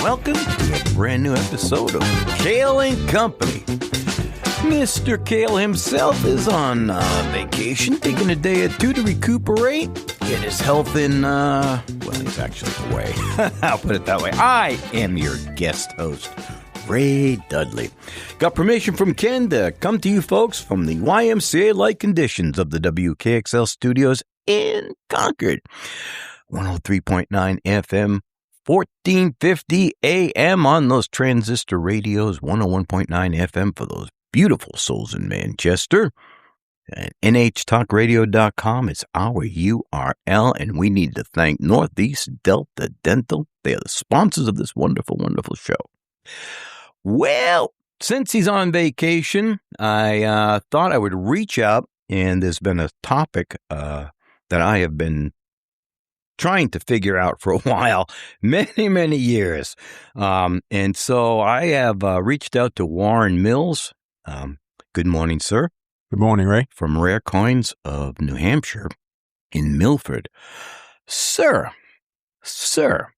welcome to a brand new episode of Kale and Company. Mr. Kale himself is on vacation, taking a day or two to recuperate, get his health in, he's actually away. I'll put it that way. I am your guest host, Ray Dudley. Got permission from Ken to come to you folks from the YMCA-like conditions of the WKXL studios in Concord. 103.9 FM, 1450 AM on those transistor radios, 101.9 FM for those beautiful souls in Manchester. And nhtalkradio.com is our URL, and we need to thank Northeast Delta Dental. They are the sponsors of this wonderful, wonderful show. Well, since he's on vacation, I thought I would reach out, and there's been a topic that I have been trying to figure out for a while, many, many years. And so I have reached out to Warren Mills. Good morning, sir. Good morning, Ray. From Rare Coins of New Hampshire in Milford. Sir,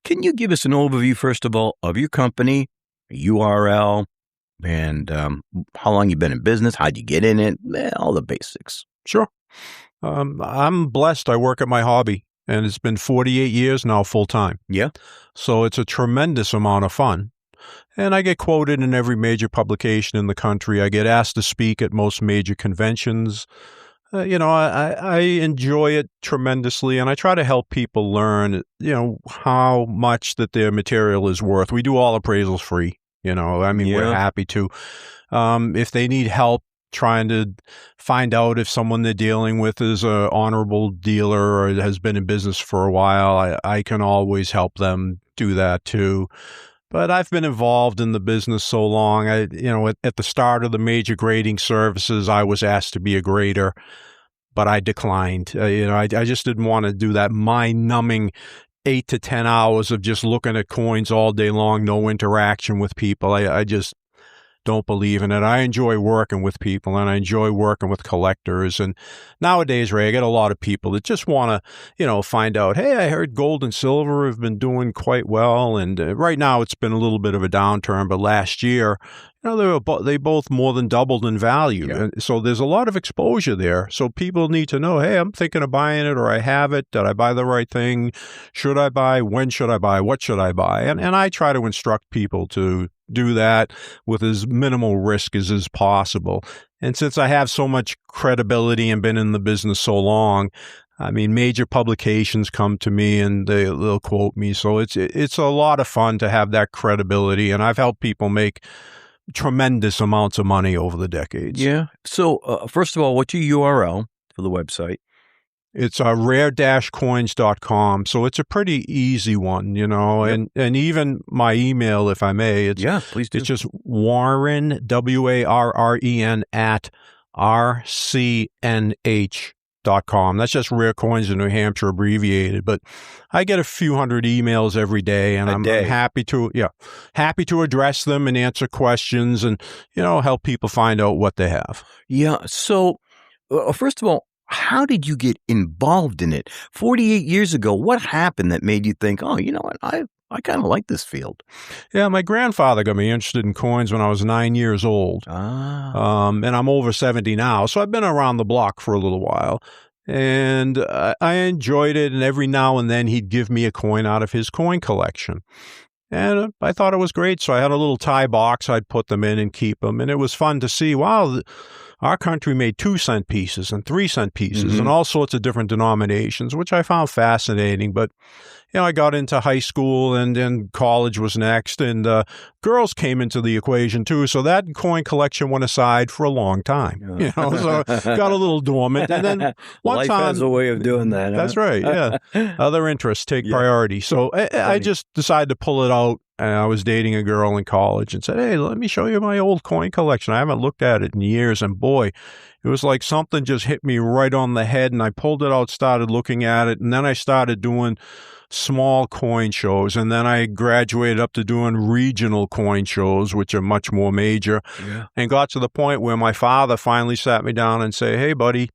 can you give us an overview, first of all, of your company, URL, and how long you've been in business, how'd you get in it, all the basics. Sure. I'm blessed. I work at my hobby, and it's been 48 years now full-time. Yeah. So it's a tremendous amount of fun. And I get quoted in every major publication in the country. I get asked to speak at most major conventions. I enjoy it tremendously, and I try to help people learn, how much that their material is worth. We do all appraisals free, We're happy to. If they need help trying to find out if someone they're dealing with is an honorable dealer or has been in business for a while, I can always help them do that too. But I've been involved in the business so long. At the start of the major grading services, I was asked to be a grader, but I declined. I just didn't want to do that mind-numbing 8 to 10 hours of just looking at coins all day long, no interaction with people. I just don't believe in it. I enjoy working with people, and I enjoy working with collectors. And nowadays, Ray, I get a lot of people that just want to, find out, hey, I heard gold and silver have been doing quite well. And right now it's been a little bit of a downturn, but last year, they both more than doubled in value. Yeah. And so there's a lot of exposure there. So people need to know, hey, I'm thinking of buying it, or I have it. Did I buy the right thing? Should I buy? When should I buy? What should I buy? And I try to instruct people to do that with as minimal risk as possible. And since I have so much credibility and been in the business so long, major publications come to me and they'll quote me. So it's a lot of fun to have that credibility, and I've helped people make tremendous amounts of money over the decades. Yeah. So first of all, what's your URL for the website? It's rare-coins.com, so it's a pretty easy one, yep. and even my email, if I may. Please do. It's just Warren, WARREN, at RCNH.com. That's just Rare Coins in New Hampshire abbreviated, but I get a few hundred emails every day, and I'm happy to address them and answer questions and, help people find out what they have. Yeah. So first of all, how did you get involved in it? 48 years ago, what happened that made you think, oh, you know what, I kind of like this field? Yeah, my grandfather got me interested in coins when I was 9 years old. And I'm over 70 now, so I've been around the block for a little while. And I enjoyed it, and every now and then he'd give me a coin out of his coin collection. And I thought it was great, so I had a little tie box. I'd put them in and keep them, and it was fun to see, wow, our country made 2-cent pieces and 3-cent pieces and all sorts of different denominations, which I found fascinating. But, I got into high school and college was next, and girls came into the equation too. So that coin collection went aside for a long time, so got a little dormant. And then one time, life has a way of doing that. That's right. Yeah. Other interests take priority. So I just decided to pull it out. And I was dating a girl in college and said, hey, let me show you my old coin collection. I haven't looked at it in years. And boy, it was like something just hit me right on the head. And I pulled it out, started looking at it. And then I started doing small coin shows. And then I graduated up to doing regional coin shows, which are much more major. Yeah. And got to the point where my father finally sat me down and said, hey, buddy,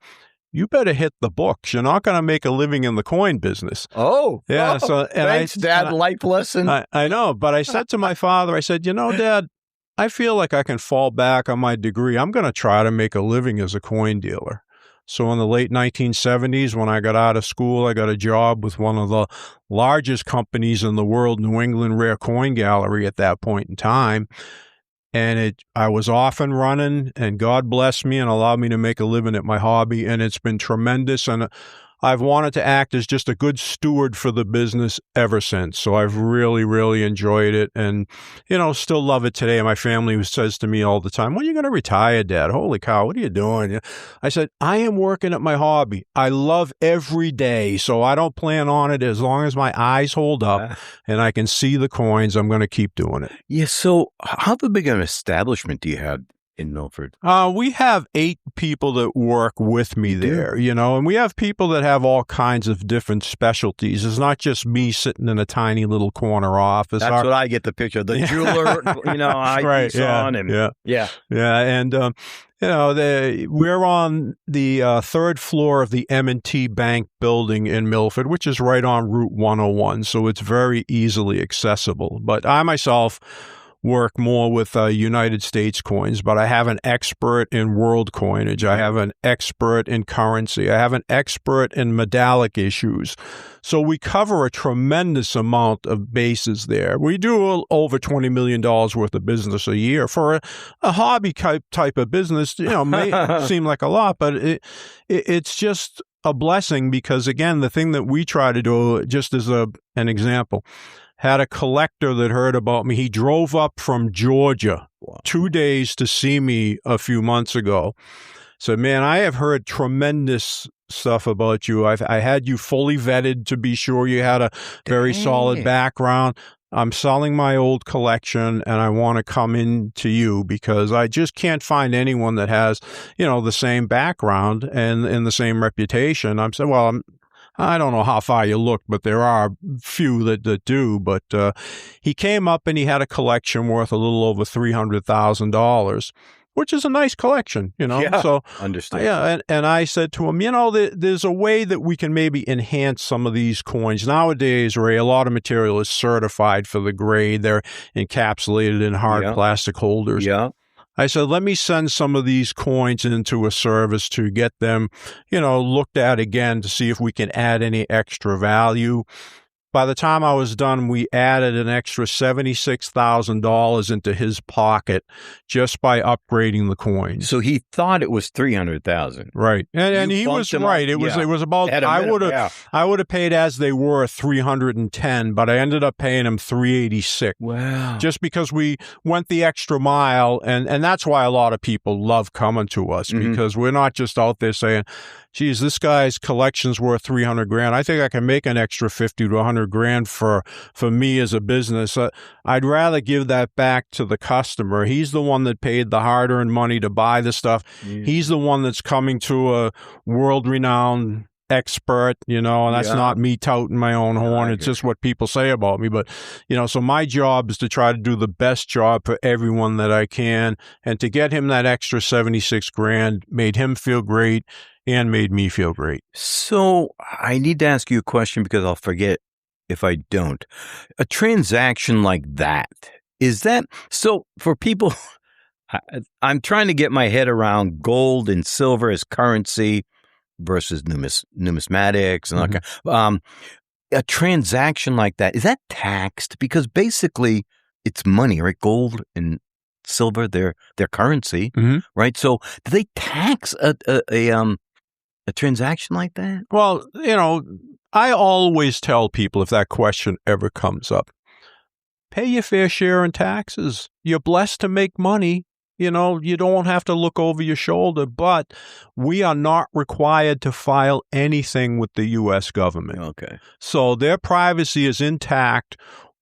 you better hit the books. You're not going to make a living in the coin business. Oh, yeah. Oh, So, thanks, Dad. Life lesson. I know, but I said to my father, I said, Dad, I feel like I can fall back on my degree. I'm going to try to make a living as a coin dealer. So in the late 1970s, when I got out of school, I got a job with one of the largest companies in the world, New England Rare Coin Gallery at that point in time. And I was off and running, and God blessed me and allowed me to make a living at my hobby, and it's been tremendous. And I've wanted to act as just a good steward for the business ever since. So I've really, really enjoyed it, and, still love it today. My family says to me all the time, when are you going to retire, Dad? Holy cow, what are you doing? I said, I am working at my hobby. I love every day, so I don't plan on it. As long as my eyes hold up and I can see the coins, I'm going to keep doing it. Yeah, so how big of an establishment do you have in Milford? We have 8 people that work with me there, and we have people that have all kinds of different specialties. It's not just me sitting in a tiny little corner office. That's what I get the picture. The jeweler, eyepiece on. And, yeah. And, we're on the 3rd floor of the M&T Bank building in Milford, which is right on Route 101. So it's very easily accessible. But I myself work more with United States coins, but I have an expert in world coinage. I have an expert in currency. I have an expert in medallic issues. So we cover a tremendous amount of bases there. We do over $20 million worth of business a year. For a hobby type of business, may seem like a lot, but it's just a blessing because, again, the thing that we try to do, just as an example, had a collector that heard about me. He drove up from Georgia 2 days to see me a few months ago. Said, man, I have heard tremendous stuff about you. I had you fully vetted to be sure you had a very solid background. I'm selling my old collection and I want to come in to you because I just can't find anyone that has, the same background and the same reputation. I'm saying, well, I don't know how far you look, but there are few that do. But he came up and he had a collection worth a little over $300,000, which is a nice collection, Yeah, so understand. Yeah, and I said to him, there's a way that we can maybe enhance some of these coins. Nowadays, Ray, a lot of material is certified for the grade. They're encapsulated in hard plastic holders. Yeah. I said, let me send some of these coins into a service to get them, looked at again to see if we can add any extra value. By the time I was done, we added an extra $76,000 into his pocket just by upgrading the coins. So he thought it was $300,000. Right. And he was right. It was about, I would have paid as they were $310, but I ended up paying him $386. Wow. Just because we went the extra mile. And that's why a lot of people love coming to us because we're not just out there saying, geez, this guy's collection's worth $300,000. I think I can make an extra $50 to $100,000 for me as a business. I'd rather give that back to the customer. He's the one that paid the hard-earned money to buy the stuff. He's the one that's coming to a world-renowned expert, and that's not me touting my own horn. It's just what people say about me. But, so my job is to try to do the best job for everyone that I can. And to get him that extra $76,000 made him feel great and made me feel great. So I need to ask you a question because I'll forget if I don't. A transaction like that, is that, so for people, I'm trying to get my head around gold and silver as currency versus numismatics and all that. A transaction like that, is that taxed? Because basically it's money, right? Gold and silver, their currency, right? So do they tax a transaction like that? Well, I always tell people if that question ever comes up, pay your fair share in taxes. You're blessed to make money. You don't have to look over your shoulder, but we are not required to file anything with the U.S. government. Okay. So their privacy is intact.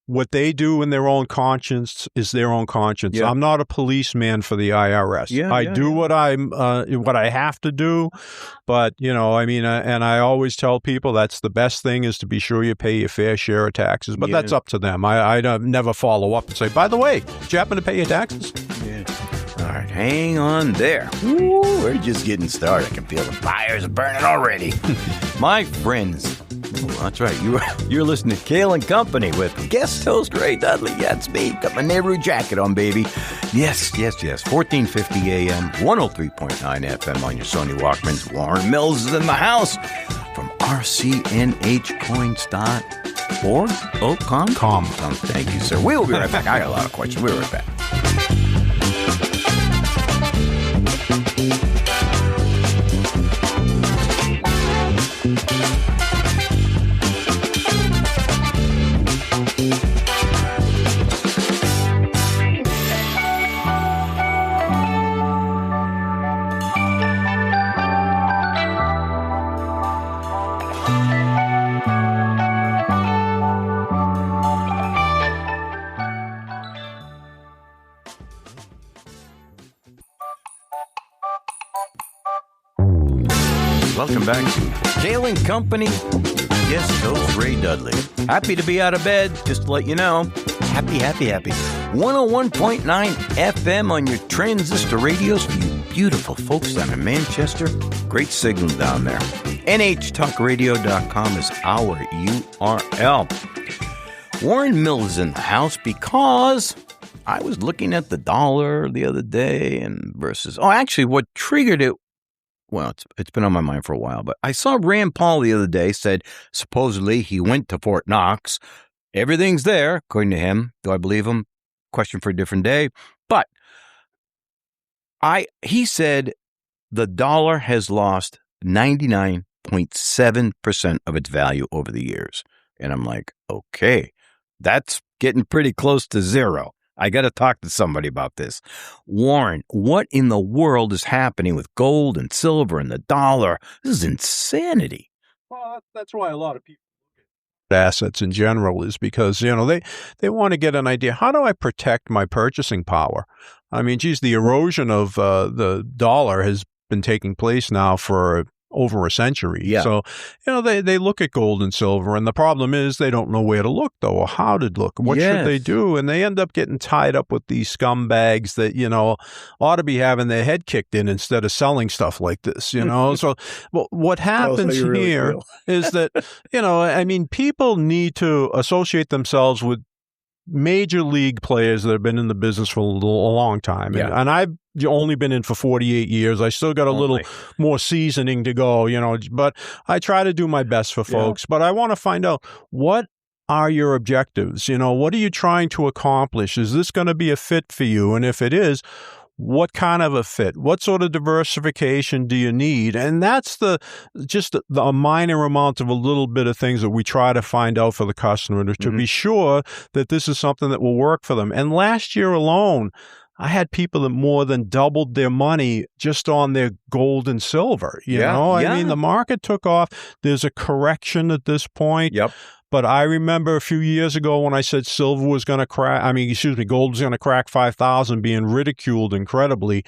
What they do in their own conscience is their own conscience. Yeah. I'm not a policeman for the IRS. I do what I have to do, but and I always tell people that's the best thing is to be sure you pay your fair share of taxes. But that's up to them. I never follow up and say, by the way, did you happen to pay your taxes? Yeah. right, hang on there. Ooh, we're just getting started. I can feel the fires burning already. My friends, that's right. You're listening to Kale and Company with guest host Ray Dudley. Yeah, it's me. Got my Nehru jacket on, baby. Yes. 1450 AM, 103.9 FM on your Sony Walkmans. Warren Mills is in the house from rcnhcoins.org. Oh, com. Thank you, sir. We'll be right back. I got a lot of questions. We'll be right back. Welcome back to Kale and Company with guest host Ray Dudley. Happy to be out of bed, just to let you know. Happy. 101.9 FM on your transistor radios for you beautiful folks down in Manchester. Great signal down there. NHTalkRadio.com is our URL. Warren Mills is in the house because I was looking at the dollar the other day and versus... Oh, actually, what triggered it, well, it's been on my mind for a while, but I saw Rand Paul the other day said supposedly he went to Fort Knox. Everything's there, according to him. Do I believe him? Question for a different day. But he said the dollar has lost 99.7% of its value over the years. And I'm like, okay, that's getting pretty close to zero. I got to talk to somebody about this. Warren, what in the world is happening with gold and silver and the dollar? This is insanity. Well, that's why a lot of people look at assets in general is because, they want to get an idea. How do I protect my purchasing power? I mean, geez, the erosion of the dollar has been taking place now for over a century. Yeah. So, they look at gold and silver, and the problem is they don't know where to look, though, or how to look. What should they do? And they end up getting tied up with these scumbags that, ought to be having their head kicked in instead of selling stuff like this, So what happens here is that, people need to associate themselves with major league players that have been in the business for a long time. Yeah. And I've only been in for 48 years. I still got a little more seasoning to go, but I try to do my best for folks. But I want to find out, what are your objectives? What are you trying to accomplish? Is this going to be a fit for you? And if it is, what kind of a fit? What sort of diversification do you need? And that's just a minor amount of a little bit of things that we try to find out for the customer to be sure that this is something that will work for them. And last year alone, I had people that more than doubled their money just on their gold and silver. I mean, the market took off. There's a correction at this point. Yep. But I remember a few years ago when I said silver was going to gold was going to crack 5,000, being ridiculed incredibly.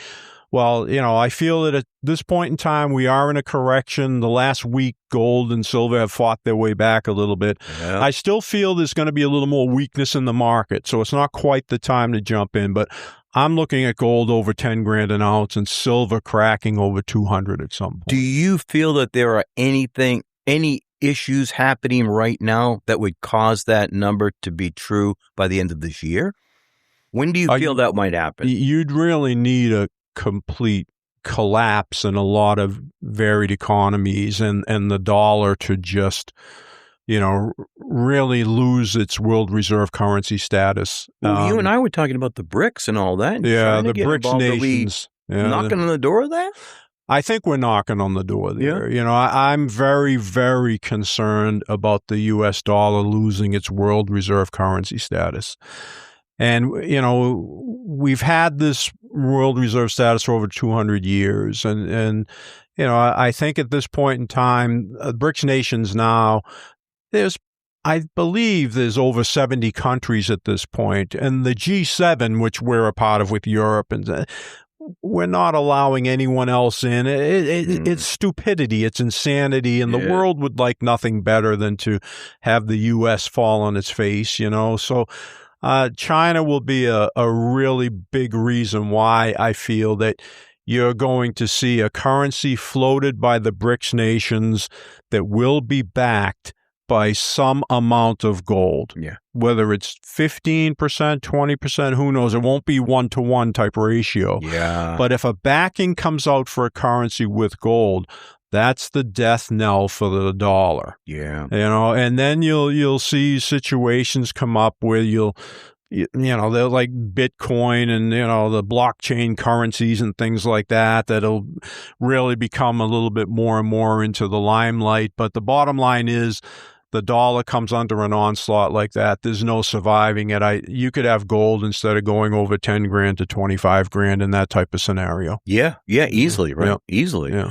Well, I feel that at this point in time, we are in a correction. The last week, gold and silver have fought their way back a little bit. Yeah. I still feel there's going to be a little more weakness in the market, so it's not quite the time to jump in. But I'm looking at gold over 10 grand an ounce and silver cracking over 200 at some point. Do you feel that there are any issues happening right now that would cause that number to be true by the end of this year? When do you feel that might happen? You'd really need a complete collapse in a lot of varied economies and the dollar to just, really lose its world reserve currency status. Well, you and I were talking about the BRICS and all that. Yeah, the BRICS nations. Knocking on the door of that? I think we're knocking on the door there. Yeah. I'm very, very concerned about the U.S. dollar losing its world reserve currency status. And, we've had this world reserve status for over 200 years. And I think at this point in time, BRICS nations now, I believe there's over 70 countries at this point. And the G7, which we're a part of with Europe, and we're not allowing anyone else in. It's stupidity. It's insanity. And the world would like nothing better than to have the U.S. fall on its face, So China will be a really big reason why I feel that you're going to see a currency floated by the BRICS nations that will be backed by some amount of gold. Yeah. Whether it's 15%, 20%, who knows? It won't be 1-to-1 type ratio. Yeah. But if a backing comes out for a currency with gold, that's the death knell for the dollar. Yeah. And then you'll see situations come up where they're like Bitcoin and, the blockchain currencies and things like that, that'll really become a little bit more and more into the limelight. But the bottom line is the dollar comes under an onslaught like that. There's no surviving it. You could have gold instead of going over 10 grand to 25 grand in that type of scenario. Yeah. Yeah. Easily. Right. Yeah. Easily. Yeah.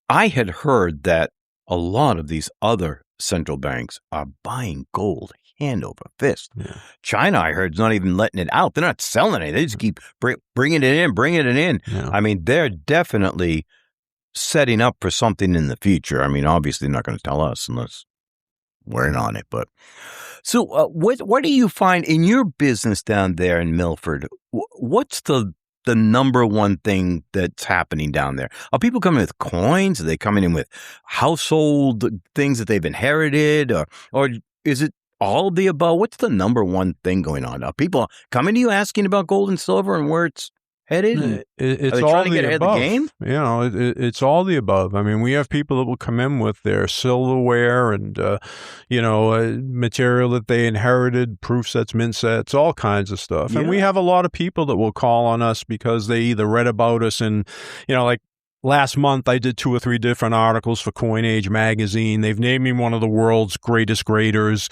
I had heard that a lot of these other central banks are buying gold hand over fist. Yeah. China, I heard, is not even letting it out. They're not selling it. They just keep bringing it in. Yeah. I mean, they're definitely setting up for something in the future. I mean, obviously not going to tell us unless we're in on it. But so what do you find in your business down there in Milford? What's the number one thing that's happening down there? Are people coming with coins? Are they coming in with household things that they've inherited? Or is it all of the above? What's the number one thing going on? Are people coming to you asking about gold and silver and where it's headed? It's are they all trying to the get ahead above. of the game? It's all the above. I mean, we have people that will come in with their silverware and, material that they inherited, proof sets, mint sets, all kinds of stuff. Yeah. And we have a lot of people that will call on us because they either read about us in, like, last month, I did 2 or 3 different articles for Coin Age magazine. They've named me one of the world's greatest graders.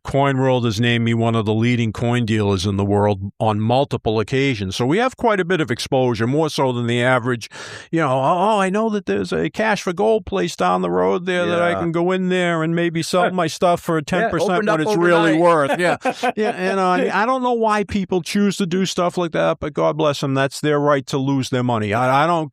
Coin World has named me one of the leading coin dealers in the world on multiple occasions. So we have quite a bit of exposure, more so than the average. I know that there's a cash for gold place down the road there that I can go in there and maybe sell my stuff for 10% what it's really worth. Yeah. And I don't know why people choose to do stuff like that, but God bless them. That's their right to lose their money. I don't,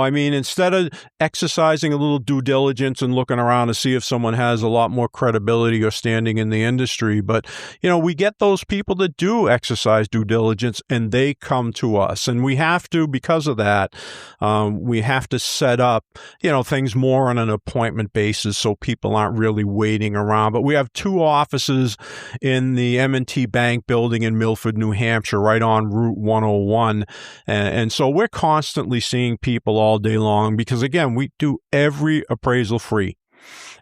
instead of exercising a little due diligence and looking around to see if someone has a lot more credibility or standing in the industry, but, we get those people that do exercise due diligence and they come to us. And we have to, because of that, we have to set up, things more on an appointment basis so people aren't really waiting around. But we have 2 offices in the M&T Bank building in Milford, New Hampshire, right on Route 101. And so we're constantly seeing people all day long because, again, we do every appraisal free.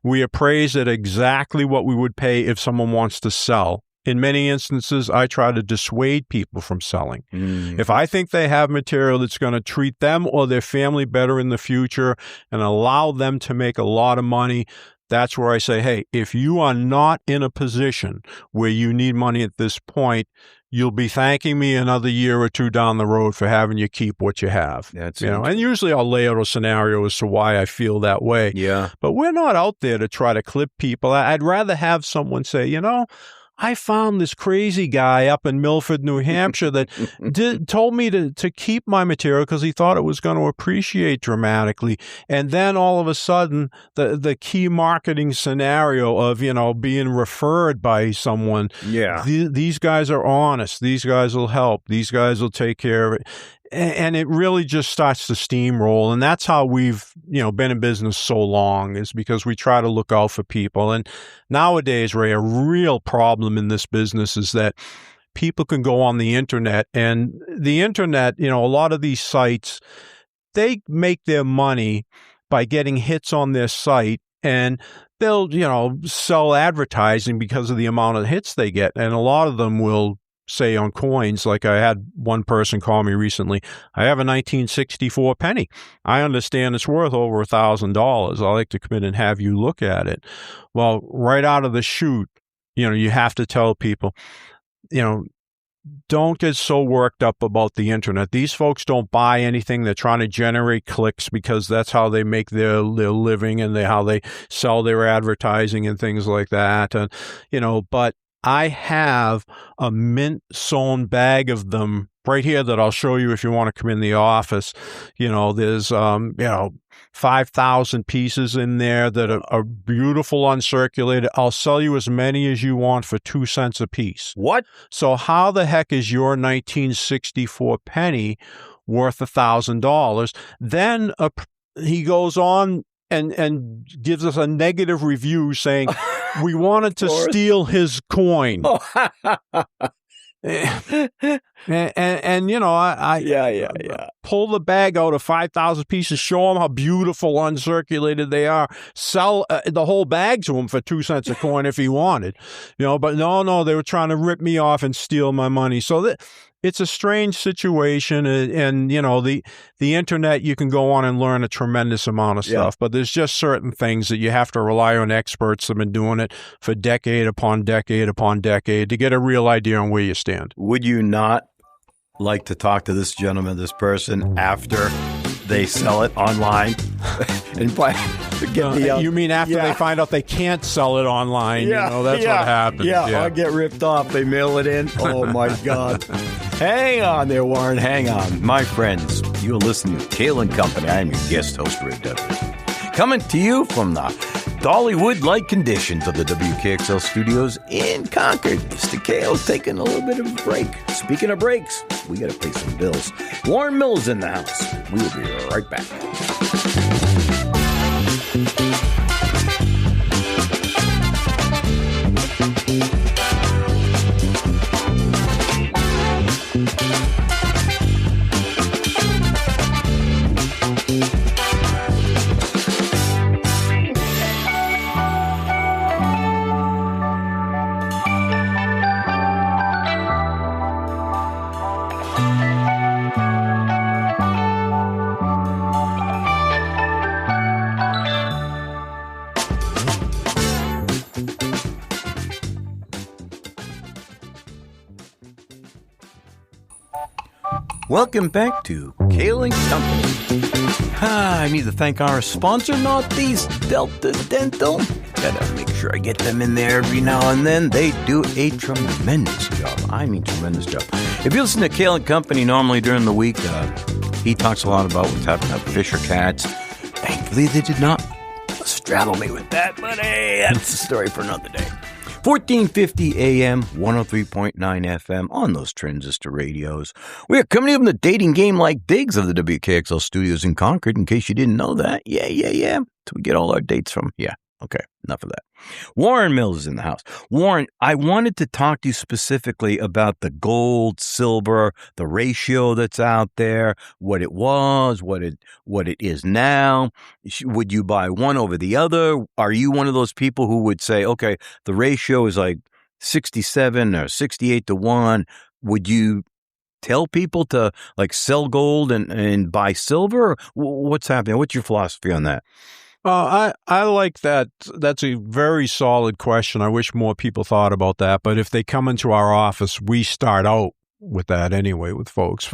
We appraise at exactly what we would pay if someone wants to sell. In many instances, I try to dissuade people from selling. If I think they have material that's going to treat them or their family better in the future and allow them to make a lot of money, that's where I say, hey, if you are not in a position where you need money at this point, you'll be thanking me another year or 2 down the road for having you keep what you have. And usually I'll lay out a scenario as to why I feel that way. Yeah. But we're not out there to try to clip people. I'd rather have someone say, I found this crazy guy up in Milford, New Hampshire that told me to keep my material because he thought it was going to appreciate dramatically. And then all of a sudden, the key marketing scenario of, being referred by someone. Yeah. These guys are honest. These guys will help. These guys will take care of it. And it really just starts to steamroll. And that's how we've, been in business so long, is because we try to look out for people. And nowadays, Ray, a real problem in this business is that people can go on the internet, and the internet, a lot of these sites, they make their money by getting hits on their site, and they'll, sell advertising because of the amount of hits they get. And a lot of them will say on coins, like I had one person call me recently, I have a 1964 penny. I understand it's worth over $1,000. I like to come in and have you look at it. Well, right out of the chute, you have to tell people, don't get so worked up about the internet. These folks don't buy anything. They're trying to generate clicks because that's how they make their living and how they sell their advertising and things like that. And, but I have a mint sewn bag of them right here that I'll show you if you want to come in the office. There's 5,000 pieces in there that are beautiful uncirculated. I'll sell you as many as you want for 2 cents a piece. What? So how the heck is your 1964 penny worth $1,000? Then he goes on and gives us a negative review saying we wanted to steal his coin. I pull the bag out of 5,000 pieces, show them how beautiful uncirculated they are, sell the whole bag to him for 2 cents a coin if he wanted, but no, they were trying to rip me off and steal my money. So it's a strange situation, and the internet, you can go on and learn a tremendous amount of stuff, but there's just certain things that you have to rely on experts that have been doing it for decade upon decade upon decade to get a real idea on where you stand. Would you not like to talk to this gentleman, this person, after they sell it online? And you mean after they find out they can't sell it online? That's what happens. I get ripped off. They mail it in. Oh, my God. Hang on there, Warren. Hang on. My friends, you're listening to Kale and Company. I'm your guest host, Ray Dudley. Coming to you from the Dollywood-like conditions of the WKXL studios in Concord. Mr. Kale's taking a little bit of a break. Speaking of breaks, we got to pay some bills. Warren Mills in the house. We will be right back. Welcome back to Kale and Company. I need to thank our sponsor, Northeast Delta Dental. Gotta make sure I get them in there every now and then. They do a tremendous job. I mean, tremendous job. If you listen to Kale and Company normally during the week, he talks a lot about what's happening at Fisher Cats. Thankfully, they did not straddle me with that, but hey, that's a story for another day. 1450 AM, 103.9 FM on those transistor radios. We are coming in from the dating game like digs of the WKXL studios in Concord, in case you didn't know that. Yeah. So we get all our dates from, okay, enough of that. Warren Mills is in the house. Warren, I wanted to talk to you specifically about the gold, silver, the ratio that's out there, what it was, what it is now. Would you buy one over the other? Are you one of those people who would say, okay, the ratio is like 67 or 68 to 1? Would you tell people to like sell gold and buy silver? What's happening? What's your philosophy on that? I like that. That's a very solid question. I wish more people thought about that. But if they come into our office, we start out with that anyway with folks.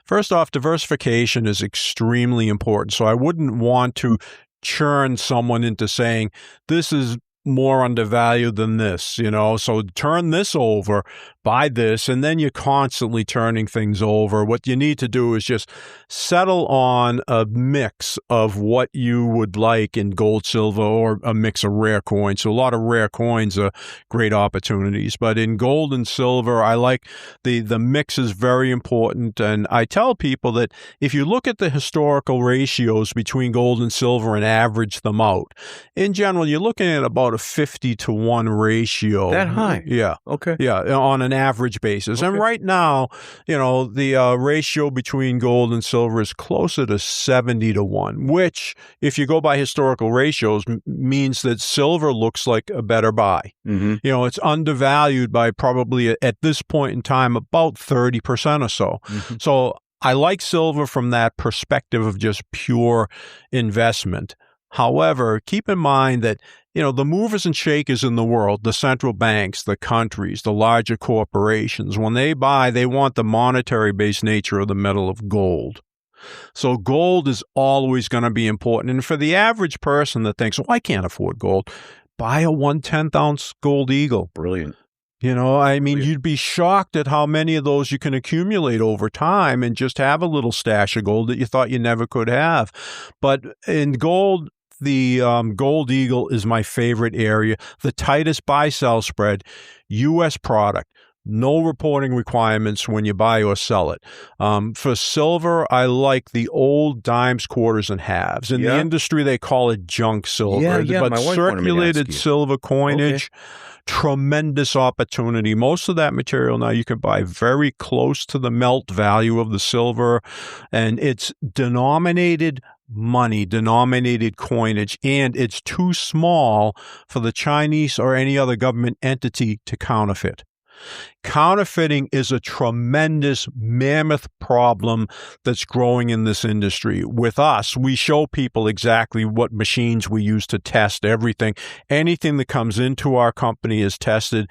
First off, diversification is extremely important. So I wouldn't want to churn someone into saying, this is more undervalued than this, so turn this over, buy this, and then you're constantly turning things over. What you need to do is just settle on a mix of what you would like in gold, silver, or a mix of rare coins. So a lot of rare coins are great opportunities, but in gold and silver, I like the mix is very important. And I tell people that if you look at the historical ratios between gold and silver and average them out, in general, you're looking at about a 50 to 1 ratio. That high? Yeah. Okay. Yeah, on an average basis. Okay. And right now, the ratio between gold and silver is closer to 70 to 1, which, if you go by historical ratios, means that silver looks like a better buy. Mm-hmm. It's undervalued by probably, at this point in time, about 30% or so. Mm-hmm. So I like silver from that perspective of just pure investment. However, keep in mind that, the movers and shakers in the world, the central banks, the countries, the larger corporations, when they buy, they want the monetary-based nature of the metal of gold. So gold is always going to be important. And for the average person that thinks, I can't afford gold, buy a 1/10 ounce gold eagle. Brilliant. I mean, you'd be shocked at how many of those you can accumulate over time and just have a little stash of gold that you thought you never could have. But in gold, the Gold Eagle is my favorite area. The tightest buy-sell spread, U.S. product. No reporting requirements when you buy or sell it. For silver, I like the old dimes, quarters, and halves. In the industry, they call it junk silver. But my wife circulated silver coinage, tremendous opportunity. Most of that material now you can buy very close to the melt value of the silver, and it's denominated money, denominated coinage, and it's too small for the Chinese or any other government entity to counterfeit. Counterfeiting is a tremendous mammoth problem that's growing in this industry. With us, we show people exactly what machines we use to test everything. Anything that comes into our company is tested.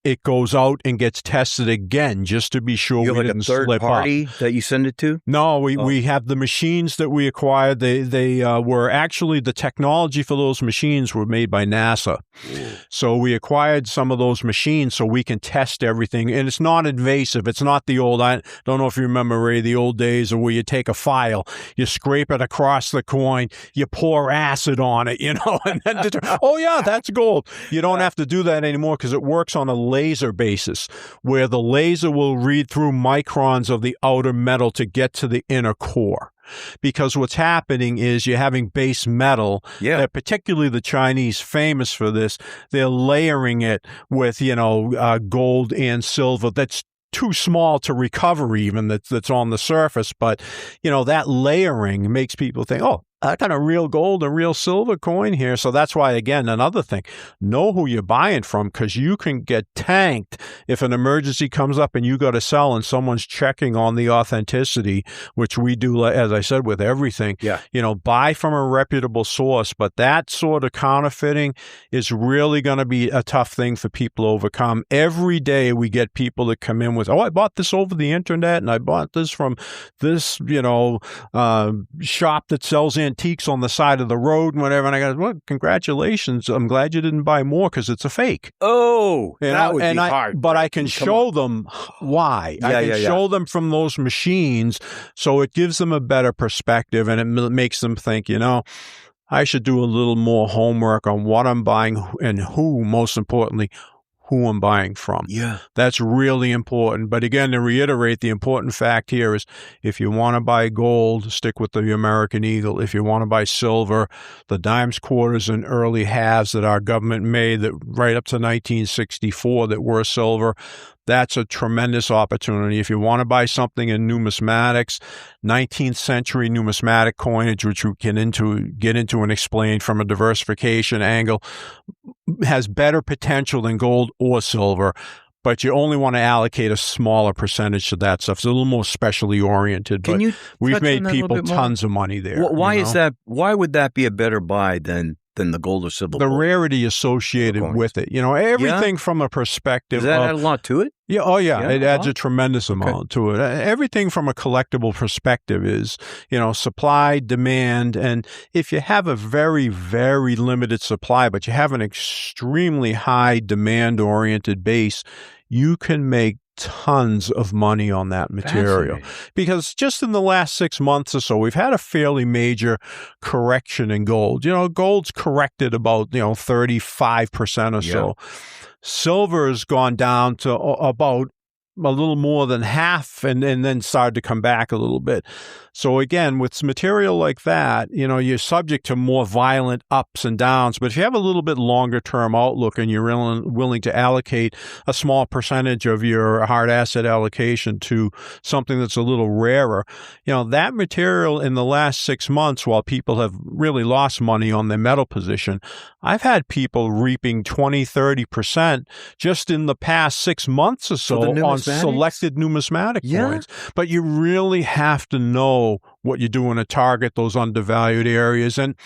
It goes out and gets tested again just to be sure we didn't slip up. You have a third party that you send it to? No, we have the machines that we acquired. They were actually, the technology for those machines were made by NASA. Ooh. So we acquired some of those machines so we can test everything. And it's not invasive. It's not the old, I don't know if you remember, Ray, the old days where you take a file, you scrape it across the coin, you pour acid on it, and then oh yeah, that's gold. You don't have to do that anymore because it works on a laser basis, where the laser will read through microns of the outer metal to get to the inner core. Because what's happening is you're having base metal, particularly the Chinese, famous for this. They're layering it with, gold and silver that's too small to recover even, that's on the surface. But, that layering makes people think, oh, I got a real gold and real silver coin here. So that's why, again, another thing, know who you're buying from, because you can get tanked if an emergency comes up and you got to sell and someone's checking on the authenticity, which we do, as I said, with everything. Yeah. Buy from a reputable source. But that sort of counterfeiting is really going to be a tough thing for people to overcome. Every day we get people that come in with, oh, I bought this over the internet and I bought this from this, shop that sells antiques on the side of the road and whatever. And I go, well, congratulations. I'm glad you didn't buy more because it's a fake. Oh, that would be hard. But I can show them why. I can show them from those machines, so it gives them a better perspective, and it makes them think, I should do a little more homework on what I'm buying and who, most importantly, who I'm buying from. Yeah. That's really important. But again, to reiterate, the important fact here is if you want to buy gold, stick with the American Eagle. If you want to buy silver, the dimes, quarters, and early halves that our government made that right up to 1964 that were silver, that's a tremendous opportunity. If you want to buy something in numismatics, 19th century numismatic coinage, which we get into and explain from a diversification angle, has better potential than gold or silver, but you only want to allocate a smaller percentage to that stuff. It's a little more specially oriented. Can you we've made people tons of money there. Why is that? Why would that be a better buy than the gold or silver? The rarity associated with it. Everything from a perspective. Does that add a lot to it? Yeah. Oh, yeah. It adds a tremendous amount to it. Everything from a collectible perspective is, supply, demand. And if you have a very, very limited supply, but you have an extremely high demand-oriented base, you can make tons of money on that material. Because just in the last 6 months or so, we've had a fairly major correction in gold. Gold's corrected about, 35% or so. Silver has gone down to about a little more than half and then started to come back a little bit. So again, with material like that, you're subject to more violent ups and downs. But if you have a little bit longer term outlook and you're willing to allocate a small percentage of your hard asset allocation to something that's a little rarer, that material in the last 6 months, while people have really lost money on their metal position, I've had people reaping 20, 30% just in the past 6 months or so on selected numismatic coins. But you really have to know what you're doing to target those undervalued areas. And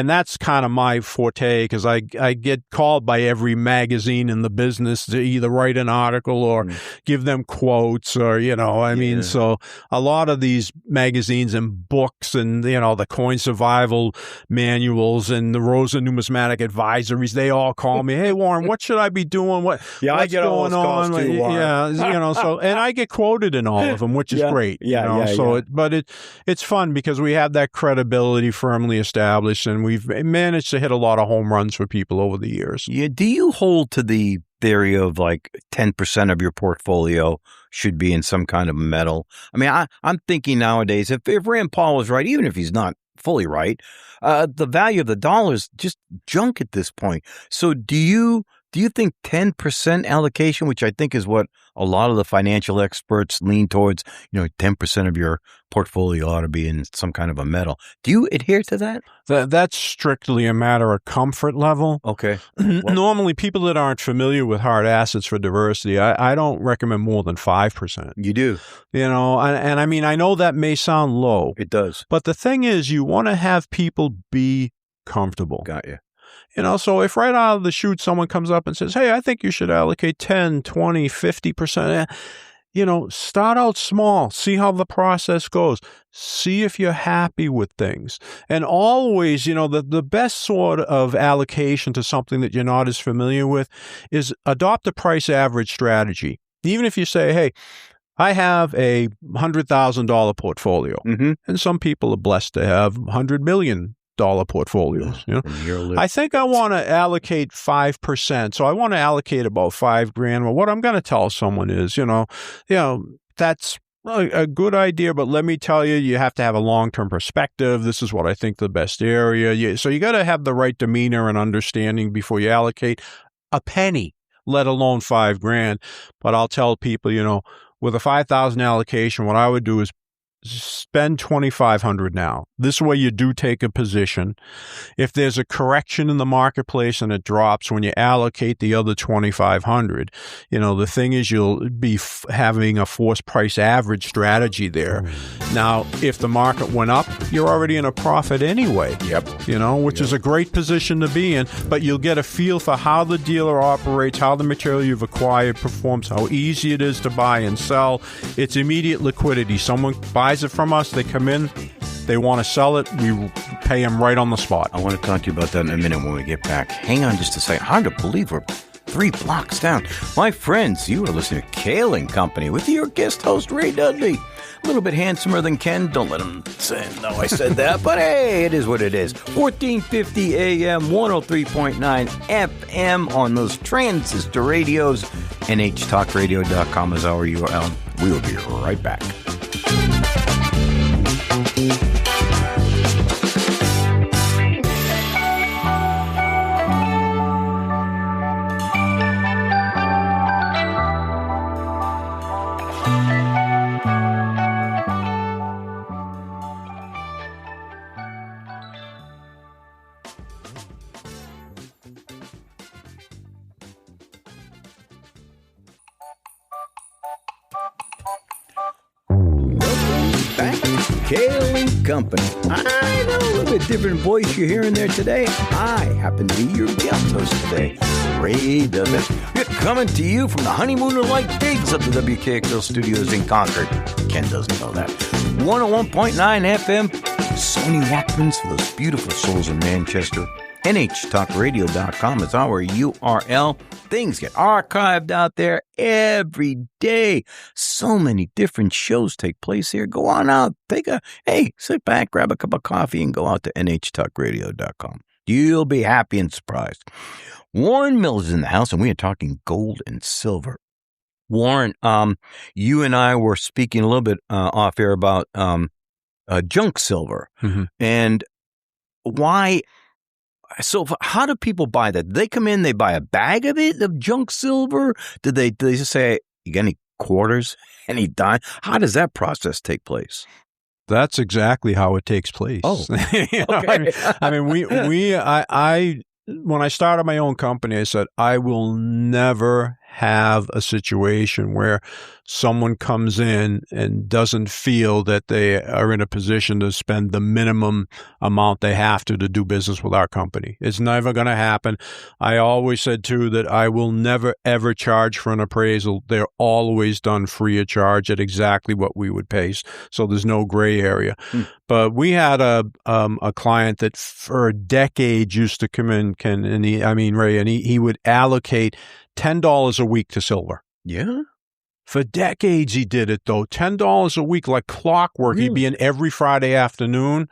that's kind of my forte, because I get called by every magazine in the business to either write an article or give them quotes, or, I mean, so a lot of these magazines and books and, the coin survival manuals and the Rosa numismatic advisories, they all call me, "Hey, Warren, what should I be doing? What's I get all going those calls on?" too, Warren. So, and I get quoted in all of them, which is great. It's fun because we have that credibility firmly established, and we've managed to hit a lot of home runs for people over the years. Yeah. Do you hold to the theory of like 10% of your portfolio should be in some kind of metal? I mean, I'm thinking nowadays, if Rand Paul is right, even if he's not fully right, the value of the dollar is just junk at this point. So do you think 10% allocation, which I think is what a lot of the financial experts lean towards, 10% of your portfolio ought to be in some kind of a metal. Do you adhere to that? That's strictly a matter of comfort level. Okay. Normally, people that aren't familiar with hard assets for diversity, I don't recommend more than 5%. You do? And I mean, I know that may sound low. It does. But the thing is, you want to have people be comfortable. Got you. So if right out of the chute someone comes up and says, "Hey, I think you should allocate 10, 20, 50%, start out small, see how the process goes, see if you're happy with things. And always, the best sort of allocation to something that you're not as familiar with is adopt a price average strategy. Even if you say, "Hey, I have a $100,000 portfolio," and some people are blessed to have $100 million portfolios. I think I want to allocate 5%. So I want to allocate about $5,000. Well, what I'm going to tell someone is, that's a good idea, but let me tell you, you have to have a long-term perspective. This is what I think the best area. So you got to have the right demeanor and understanding before you allocate a penny, let alone $5,000. But I'll tell people, with a 5,000 allocation, what I would do is spend $2,500 now. This way you do take a position. If there's a correction in the marketplace and it drops, when you allocate the other $2,500, the thing is you'll be having a forced price average strategy there. Now, if the market went up, you're already in a profit anyway. Yep. Which is a great position to be in, but you'll get a feel for how the dealer operates, how the material you've acquired performs, how easy it is to buy and sell. It's immediate liquidity. Someone buys it from us, they come in, they want to sell it, we pay them right on the spot. I want to talk to you about that in a minute when we get back. Hang on just a second. Hard to believe we're 3 blocks down. My friends, you are listening to Kale & Company with your guest host, Ray Dudley. A little bit handsomer than Ken. Don't let him say, no, I said that. But hey, it is what it is. 1450 AM, 103.9 FM on those transistor radios. NHTalkRadio.com is our URL. We will be right back. Kale & Company. I know, a little bit different voice you're hearing there today. I happen to be your guest host today, Ray Dudley. We're coming to you from the Honeymooner-like digs of the WKXL studios in Concord. Ken doesn't know that. 101.9 FM, Sony Walkmans for those beautiful souls in Manchester. NHTalkRadio.com is our URL. Things get archived out there every day. So many different shows take place here. Go on out. Sit back, grab a cup of coffee, and go out to NHTalkRadio.com. You'll be happy and surprised. Warren Mills is in the house, and we are talking gold and silver. Warren, you and I were speaking a little bit off air about junk silver and why. So how do people buy that? They come in, they buy a bag of it, of junk silver? Do they just say, "You got any quarters, any dime?" How does that process take place? That's exactly how it takes place. Oh, okay. I mean, when I started my own company, I said, I will never have a situation where someone comes in and doesn't feel that they are in a position to spend the minimum amount they have to do business with our company. It's never going to happen. I always said, too, that I will never, ever charge for an appraisal. They're always done free of charge at exactly what we would pay. So there's no gray area. But we had a client that for decades used to come in, Ray, and he would allocate $10 a week to silver. Yeah. For decades he did it, though. $10 a week, like clockwork. Really? He'd be in every Friday afternoon.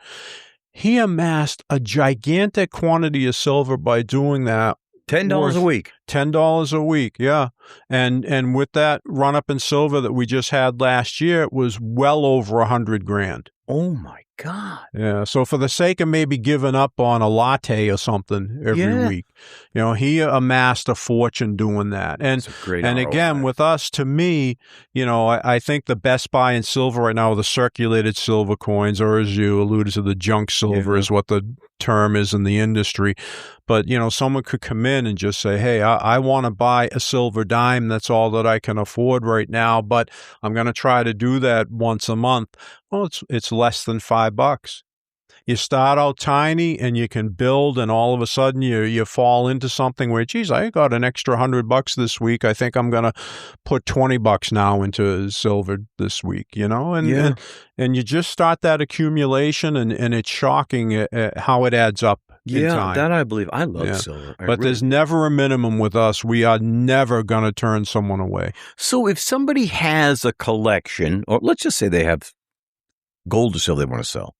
He amassed a gigantic quantity of silver by doing that. $10 a week. $10 a week, yeah. And with that run up in silver that we just had last year, it was well over $100,000. Oh my God. Yeah. So for the sake of maybe giving up on a latte or something every week, he amassed a fortune doing that. And That's a great and ROI. again, with us, to me, I think the best buy in silver right now are the circulated silver coins, or as you alluded to, the junk silver is what the term is in the industry. But, someone could come in and just say, hey, I want to buy a silver dime. That's all that I can afford right now, but I'm going to try to do that once a month. Well, it's less than $5. You start out tiny and you can build, and all of a sudden you fall into something where, geez, I got an extra $100 this week. I think I'm going to put $20 now into silver this week, and you just start that accumulation, and it's shocking how it adds up. Yeah, that I believe. I love silver. But there's never a minimum with us. We are never going to turn someone away. So if somebody has a collection, or let's just say they have gold or silver they want to sell,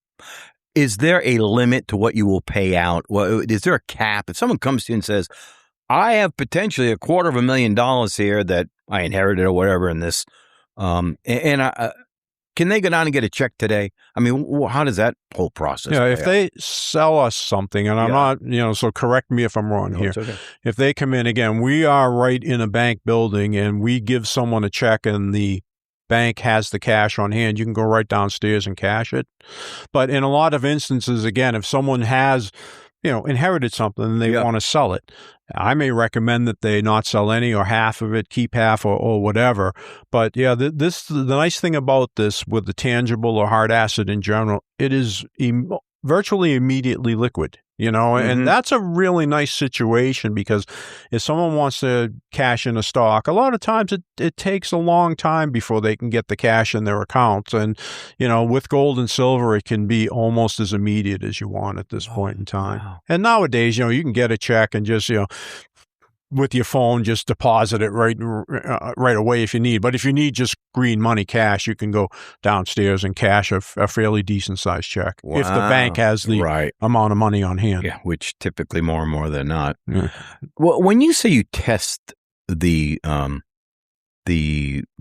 is there a limit to what you will pay out? Well, is there a cap? If someone comes to you and says, I have potentially $250,000 here that I inherited or whatever in this, can they go down and get a check today? I mean, how does that whole process play if out? they sell us something, and I'm not, so correct me if I'm wrong here. It's okay. If they come in, again, we are right in a bank building, and we give someone a check, and the bank has the cash on hand, you can go right downstairs and cash it. But in a lot of instances, again, if someone has, inherited something and they want to sell it, I may recommend that they not sell any or half of it, keep half or whatever. But the nice thing about this with the tangible or hard asset in general, it is virtually immediately liquid. And that's a really nice situation, because if someone wants to cash in a stock, a lot of times it takes a long time before they can get the cash in their accounts. And, with gold and silver, it can be almost as immediate as you want at this point in time. Wow. And nowadays, you can get a check and just, with your phone, just deposit it right away if you need. But if you need just green money cash, you can go downstairs and cash a fairly decent sized check if the bank has the amount of money on hand. Yeah, which typically more and more than not. Yeah. Well, when you say you test the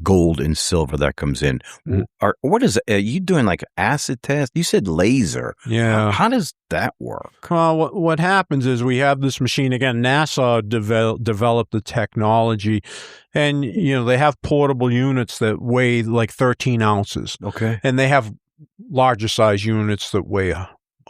gold and silver that comes in, what is it? Are you doing like acid test? You said laser. Yeah. How does that work? Well, what happens is we have this machine. Again, NASA developed the technology, and, they have portable units that weigh like 13 ounces. Okay. And they have larger size units that weigh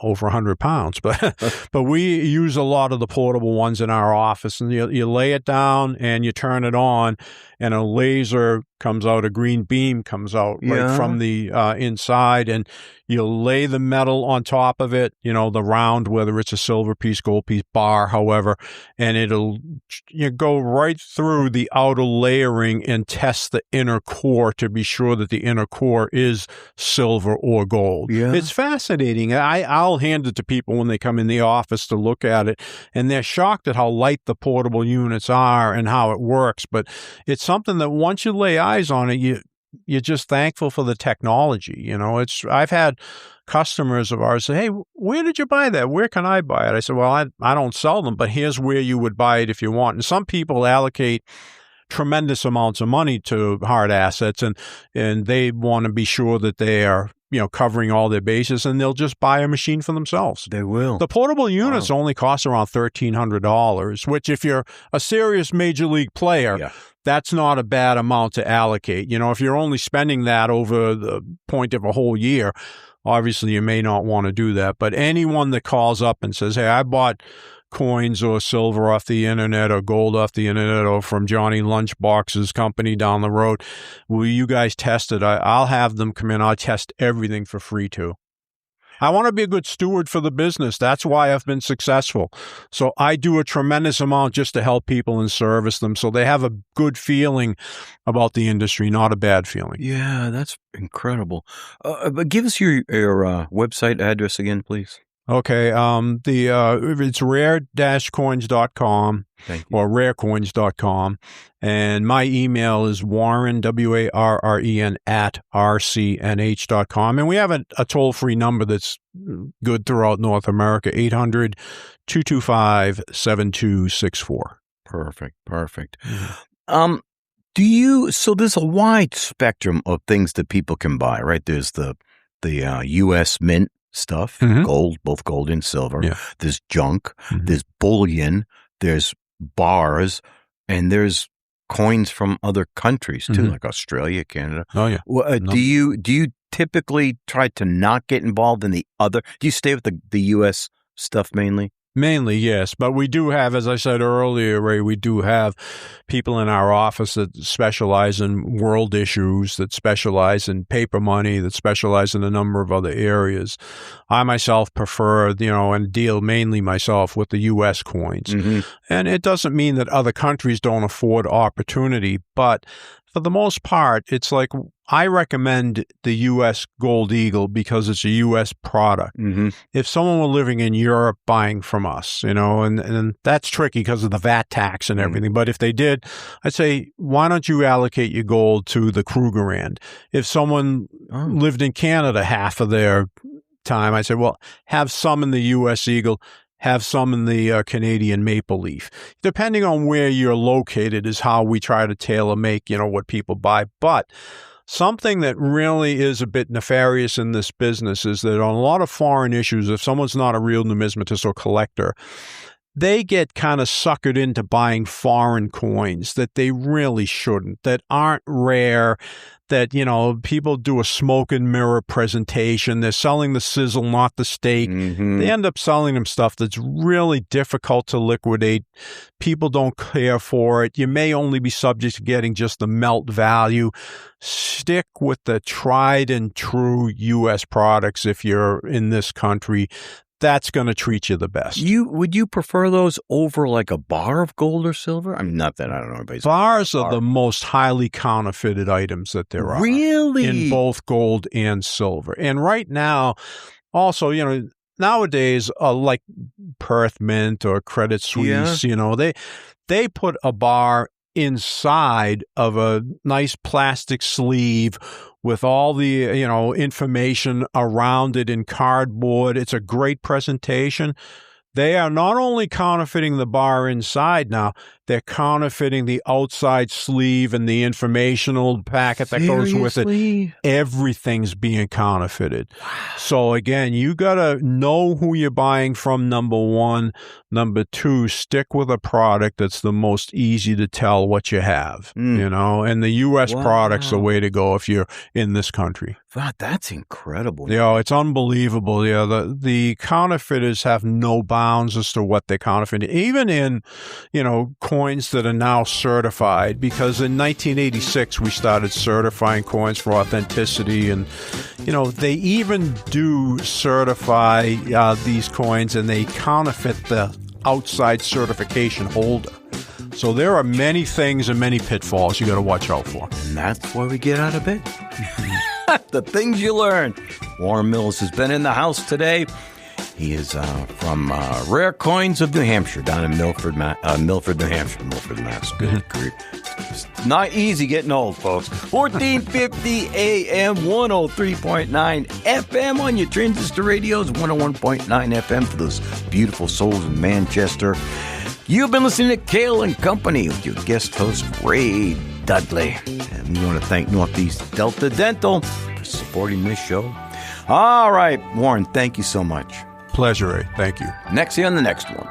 over 100 pounds, but we use a lot of the portable ones in our office, and you lay it down and you turn it on, and a laser comes out, a green beam comes out right from the inside, and you lay the metal on top of it, the round, whether it's a silver piece, gold piece, bar, however, and it'll go right through the outer layering and test the inner core to be sure that the inner core is silver or gold. Yeah. It's fascinating. I'll hand it to people when they come in the office to look at it, and they're shocked at how light the portable units are and how it works. But it's something that once you lay eyes on it, you're just thankful for the technology. I've had customers of ours say, hey, where did you buy that? Where can I buy it? I said, well, I don't sell them, but here's where you would buy it if you want. And some people allocate tremendous amounts of money to hard assets, and they want to be sure that they are covering all their bases, and they'll just buy a machine for themselves. They will. The portable units only cost around $1,300, which if you're a serious major league player, that's not a bad amount to allocate. If you're only spending that over the point of a whole year, obviously you may not want to do that. But anyone that calls up and says, hey, I bought coins or silver off the internet or gold off the internet or from Johnny Lunchbox's company down the road. Will you guys test it? I'll have them come in. I'll test everything for free too. I want to be a good steward for the business. That's why I've been successful. So I do a tremendous amount just to help people and service them so they have a good feeling about the industry, not a bad feeling. Yeah, that's incredible. But give us your website address again, please. Okay, it's rare-coins.com or rarecoins.com, and my email is Warren, WARREN, @rcnh.com, and we have a toll-free number that's good throughout North America, 800-225-7264. Perfect. So there's a wide spectrum of things that people can buy, right? There's the U.S. Mint stuff, gold, both gold and silver. Yeah. There's junk, there's bullion, there's bars, and there's coins from other countries too, like Australia, Canada. Oh yeah. Well, do you typically try to not get involved in the other? Do you stay with the U.S. stuff mainly? Mainly, yes. But we do have, as I said earlier, Ray, we do have people in our office that specialize in world issues, that specialize in paper money, that specialize in a number of other areas. I myself prefer, and deal mainly myself with the U.S. coins. And it doesn't mean that other countries don't afford opportunity, but for the most part, it's like I recommend the U.S. Gold Eagle because it's a U.S. product. If someone were living in Europe buying from us, and that's tricky because of the VAT tax and everything. But if they did, I'd say, why don't you allocate your gold to the Krugerrand? If someone lived in Canada half of their time, I'd say, well, have some in the U.S. Eagle, have some in the Canadian Maple Leaf. Depending on where you're located is how we try to tailor make, what people buy. But something that really is a bit nefarious in this business is that on a lot of foreign issues, if someone's not a real numismatist or collector, they get kind of suckered into buying foreign coins that they really shouldn't, that aren't rare, that, people do a smoke and mirror presentation. They're selling the sizzle, not the steak. They end up selling them stuff that's really difficult to liquidate. People don't care for it. You may only be subject to getting just the melt value. Stick with the tried and true U.S. products if you're in this country. That's going to treat you the best. Would you prefer those over like a bar of gold or silver? I mean, not that I don't know. Bars are the most highly counterfeited items that there are. Really? In both gold and silver. And right now, also, nowadays, like Perth Mint or Credit Suisse, they put a bar inside of a nice plastic sleeve with all the, information around it in cardboard. It's a great presentation. They are not only counterfeiting the bar inside now, they're counterfeiting the outside sleeve and the informational packet that goes with it. Everything's being counterfeited. Wow. So again, you got to know who you're buying from, number one. Number two, stick with a product that's the most easy to tell what you have, and the U.S. product's the way to go if you're in this country. Wow, that's incredible. It's unbelievable. The counterfeiters have no bounds as to what they're counterfeiting, even in, coins that are now certified, because in 1986 we started certifying coins for authenticity, and they even do certify these coins, and they counterfeit the outside certification holder. So there are many things and many pitfalls you got to watch out for. And that's why we get out of bed. The things you learn. Warren Mills has been in the house today. He is from Rare Coins of New Hampshire, down in Milford, New Hampshire. Milford, Mass. Good grief. It's not easy getting old, folks. 1450 AM, 103.9 FM on your transistor radios, 101.9 FM for those beautiful souls in Manchester. You've been listening to Kale and Company with your guest host, Ray Dudley. And we want to thank Northeast Delta Dental for supporting this show. All right, Warren, thank you so much. Pleasure, Ray. Thank you. Next on the next one.